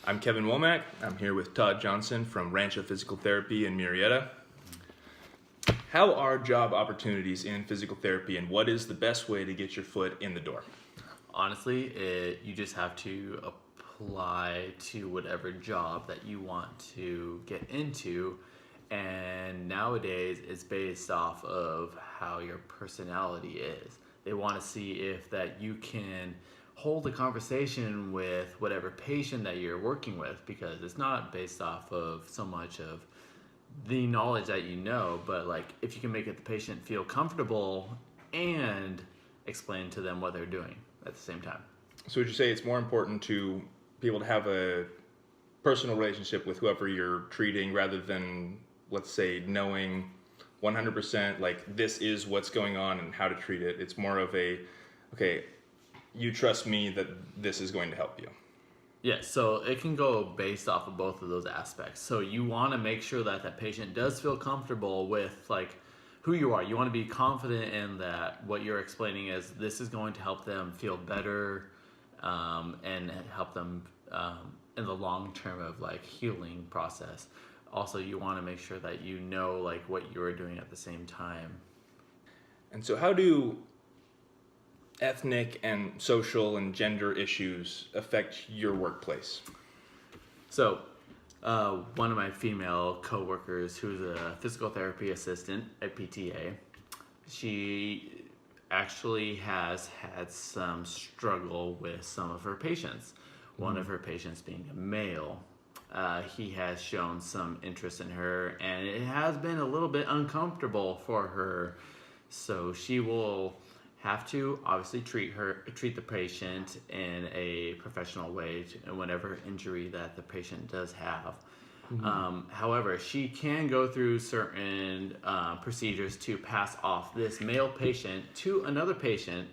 I'm Kevin Womack. I'm here with Todd Johnson from Rancho Physical Therapy in Murrieta. How are job opportunities in physical therapy, and what is the best way to get your foot in the door? Honestly, you just have to apply to whatever job that you want to get into, and nowadays it's based off of how your personality is. They want to see if that you can hold a conversation with whatever patient that you're working with, because it's not based off of so much of the knowledge that you know, but like if you can make the patient feel comfortable and explain to them what they're doing at the same time. So would you say it's more important to be able to have a personal relationship with whoever you're treating rather than, let's say, knowing 100% like this is what's going on and how to treat it? It's more of a, okay, you trust me that this is going to help you. Yes, so it can go based off of both of those aspects. So you want to make sure that that patient does feel comfortable with like who you are. You want to be confident in that what you're explaining is this is going to help them feel better and help them in the long term of like healing process. Also, you want to make sure that you know like what you're doing at the same time. And so how do ethnic and social and gender issues affect your workplace? So one of my female coworkers, who's a physical therapy assistant at PTA, she actually has had some struggle with some of her patients. One of her patients being a male. He has shown some interest in her, and it has been a little bit uncomfortable for her. So she will have to obviously treat the patient in a professional way whenever injury that the patient does have. However, she can go through certain procedures to pass off this male patient to another patient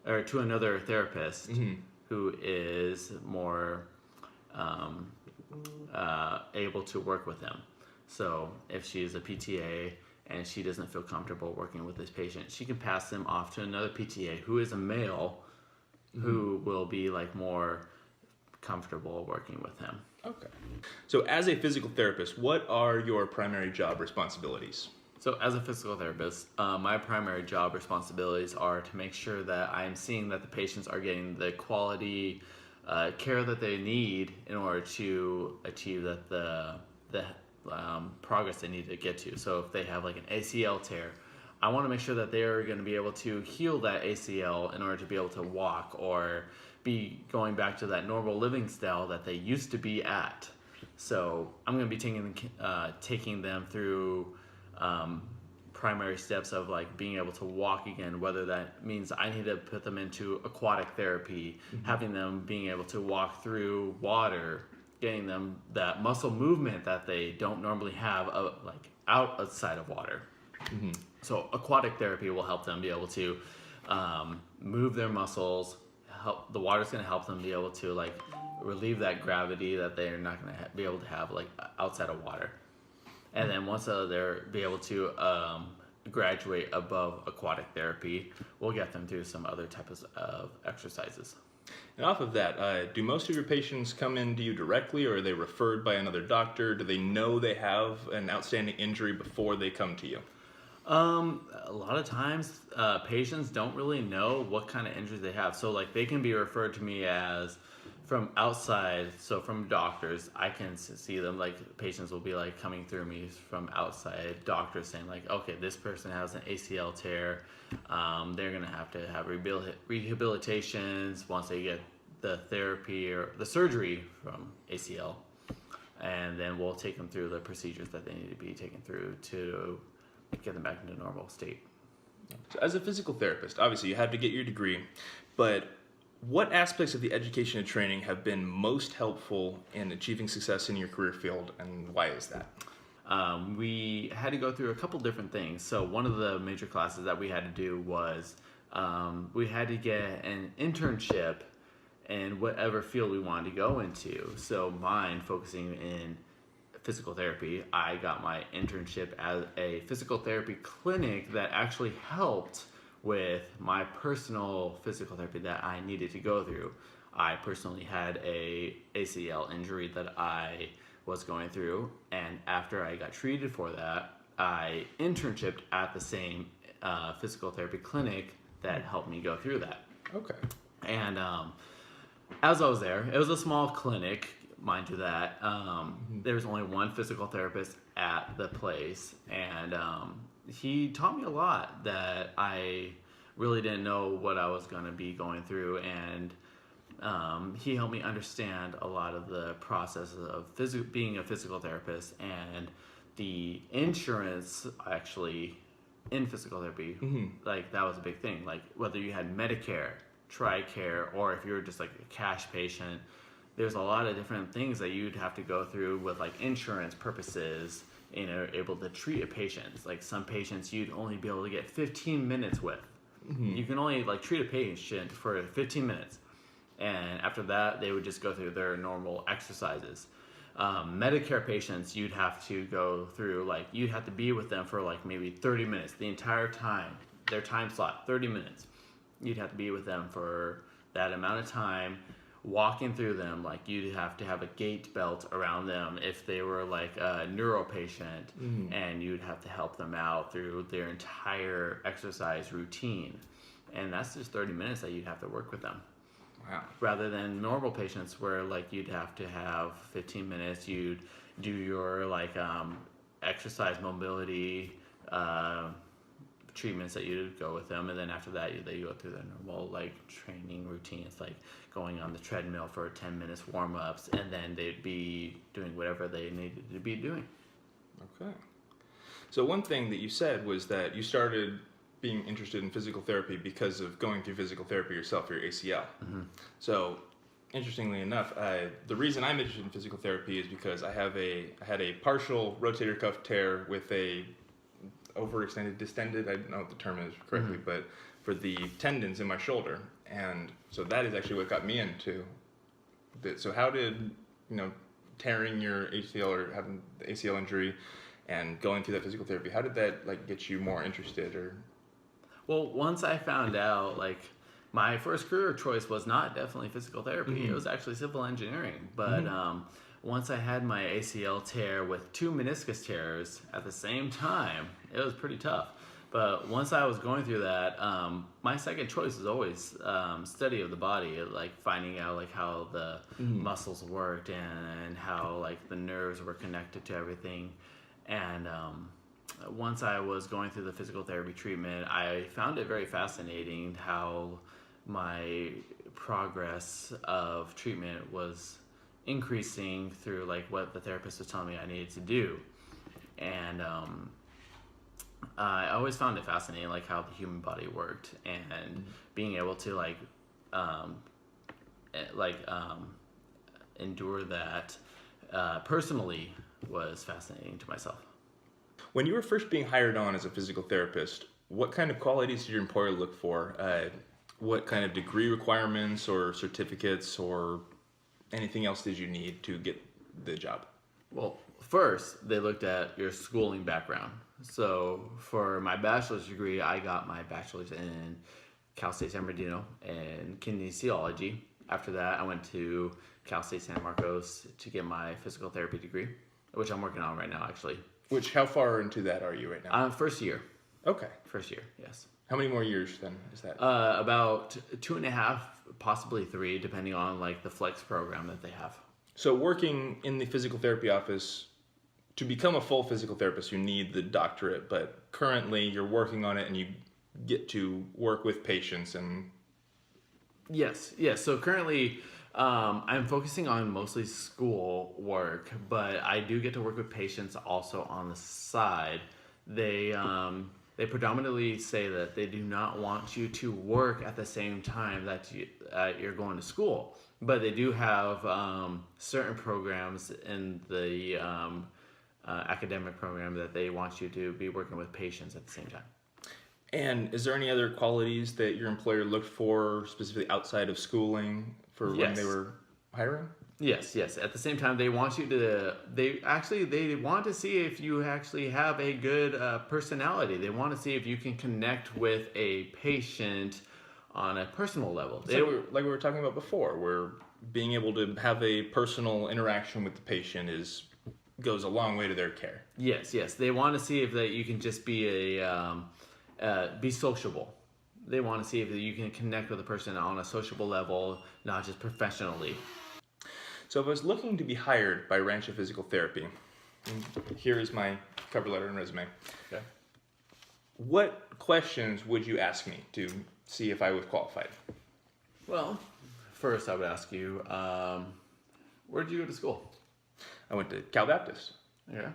or to another therapist who is more able to work with him. So if she's a PTA and she doesn't feel comfortable working with this patient, she can pass them off to another PTA who is a male who will be like more comfortable working with him. Okay. So as a physical therapist, what are your primary job responsibilities? So as a physical therapist, my primary job responsibilities are to make sure that I'm seeing that the patients are getting the quality care that they need in order to achieve that the progress they need to get to. So if they have like an ACL tear, I want to make sure that they're going to be able to heal that ACL in order to be able to walk or be going back to that normal living style that they used to be at. So I'm going to be taking them through primary steps of like being able to walk again, whether that means I need to put them into aquatic therapy, having them being able to walk through water, getting them that muscle movement that they don't normally have like outside of water. So aquatic therapy will help them be able to move their muscles. The water's going to help them be able to like relieve that gravity that they're not going to be able to have like outside of water. And then once they're be able to graduate above aquatic therapy, we'll get them through some other types of exercises. And off of that, do most of your patients come in to you directly, or are they referred by another doctor? Do they know they have an outstanding injury before they come to you? A lot of times patients don't really know what kind of injuries they have. So like they can be referred to me as from outside. So from doctors, I can see them, like patients will be like coming through me from outside doctors saying like, okay, this person has an ACL tear. They're going to have rehabilitations once they get the therapy or the surgery from ACL. And then we'll take them through the procedures that they need to be taken through to get them back into normal state. So as a physical therapist, obviously you had to get your degree, but what aspects of the education and training have been most helpful in achieving success in your career field, and why is that? We had to go through a couple different things. So one of the major classes that we had to do was we had to get an internship in whatever field we wanted to go into. So mine focusing in physical therapy, I got my internship at a physical therapy clinic that actually helped with my personal physical therapy that I needed to go through. I personally had a ACL injury that I was going through, and after I got treated for that, I internshiped at the same physical therapy clinic that helped me go through that. Okay. And as I was there, it was a small clinic, mind you that. There was only one physical therapist at the place, and he taught me a lot that I really didn't know what I was going to be going through, and he helped me understand a lot of the processes of being a physical therapist and the insurance actually in physical therapy. Like that was a big thing. Like whether you had Medicare, TRICARE, or if you were just like a cash patient, there's a lot of different things that you'd have to go through with like insurance purposes able to treat a patient. Like some patients you'd only be able to get 15 minutes with. You can only like treat a patient for 15 minutes. And after that, they would just go through their normal exercises. Medicare patients, you'd have to go through, like, you'd have to be with them for like maybe 30 minutes, the entire time, their time slot, 30 minutes. You'd have to be with them for that amount of time, walking through them. Like you'd have to have a gait belt around them if they were like a neuro patient, and you'd have to help them out through their entire exercise routine. And that's just 30 minutes that you'd have to work with them. Wow. Rather than normal patients where like you'd have to have 15 minutes, you'd do your like exercise mobility treatments that you'd go with them, and then after that they go through their normal like training routines, like going on the treadmill for 10 minutes warm-ups, and then they'd be doing whatever they needed to be doing. Okay. So one thing that you said was that you started being interested in physical therapy because of going through physical therapy yourself for your ACL. So, interestingly enough, the reason I'm interested in physical therapy is because I had a partial rotator cuff tear with a overextended, distended, I don't know what the term is correctly, but for the tendons in my shoulder. And so that is actually what got me into it. So how did, tearing your ACL or having the ACL injury and going through that physical therapy, how did that like get you more interested? Or Well, once I found out, like, my first career choice was not definitely physical therapy. It was actually civil engineering. But once I had my ACL tear with 2 meniscus tears at the same time, it was pretty tough. But once I was going through that, my second choice is always study of the body, like finding out like how the muscles worked and how like the nerves were connected to everything. And once I was going through the physical therapy treatment, I found it very fascinating how my progress of treatment was increasing through like what the therapist was telling me I needed to do. And I always found it fascinating, like how the human body worked, and being able to endure that personally was fascinating to myself. when you were first being hired on as a physical therapist, what kind of qualities did your employer look for? What kind of degree requirements or certificates or anything else did you need to get the job? Well, first, they looked at your schooling background. So for my bachelor's degree, I got my bachelor's in Cal State San Bernardino in kinesiology. After that, I went to Cal State San Marcos to get my physical therapy degree, which I'm working on right now, actually. How far into that are you right now? First year. Okay. First year, yes. How many more years then is that? About 2.5, possibly 3, depending on like the flex program that they have. So working in the physical therapy office, to become a full physical therapist, you need the doctorate, but currently you're working on it and you get to work with patients and... Yes. So currently, I'm focusing on mostly school work, but I do get to work with patients also on the side. They predominantly say that they do not want you to work at the same time that you're going to school, but they do have certain programs in the academic program that they want you to be working with patients at the same time. And is there any other qualities that your employer looked for specifically outside of schooling for when they were hiring? Yes. At the same time, they want you to. They want to see if you actually have a good personality. They want to see if you can connect with a patient on a personal level. Like we were talking about before, where being able to have a personal interaction with the patient goes a long way to their care. Yes, yes. They want to see if that you can just be be sociable. They want to see if you can connect with a person on a sociable level, not just professionally. So if I was looking to be hired by Rancho Physical Therapy, and here is my cover letter and resume. Okay. What questions would you ask me to see if I was qualified? Well, first I would ask you, where did you go to school? I went to Cal Baptist. Okay.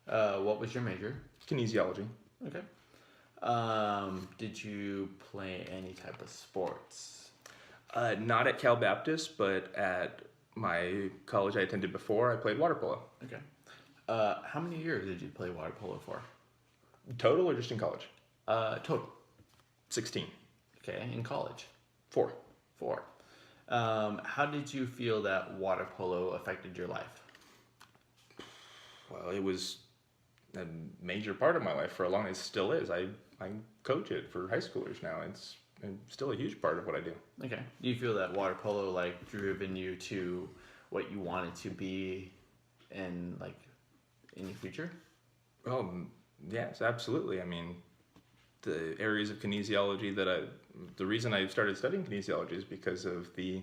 What was your major? Kinesiology. Okay. Did you play any type of sports? Not at Cal Baptist, but at my college I attended before, I played water polo. Okay. How many years did you play water polo for? Total or just in college? Total. 16. Okay. In college? 4. 4. How did you feel that water polo affected your life? Well, it was a major part of my life for a long. It still is. I coach it for high schoolers now. It's still a huge part of what I do. Okay. Do you feel that water polo like driven you to what you wanted to be in your future? Oh, yes, absolutely. I mean, the areas of kinesiology the reason I started studying kinesiology is because of the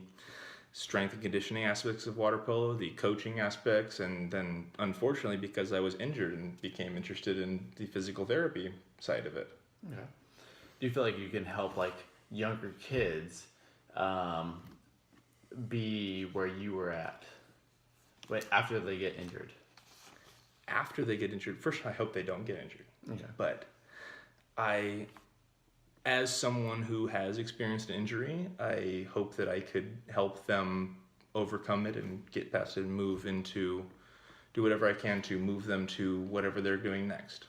strength and conditioning aspects of water polo, the coaching aspects, and then unfortunately because I was injured and became interested in the physical therapy side of it. Okay. Do you feel like you can help younger kids be where you were at after they get injured? After they get injured, first I hope they don't get injured. Okay. But as someone who has experienced an injury, I hope that I could help them overcome it and get past it and do whatever I can to move them to whatever they're doing next.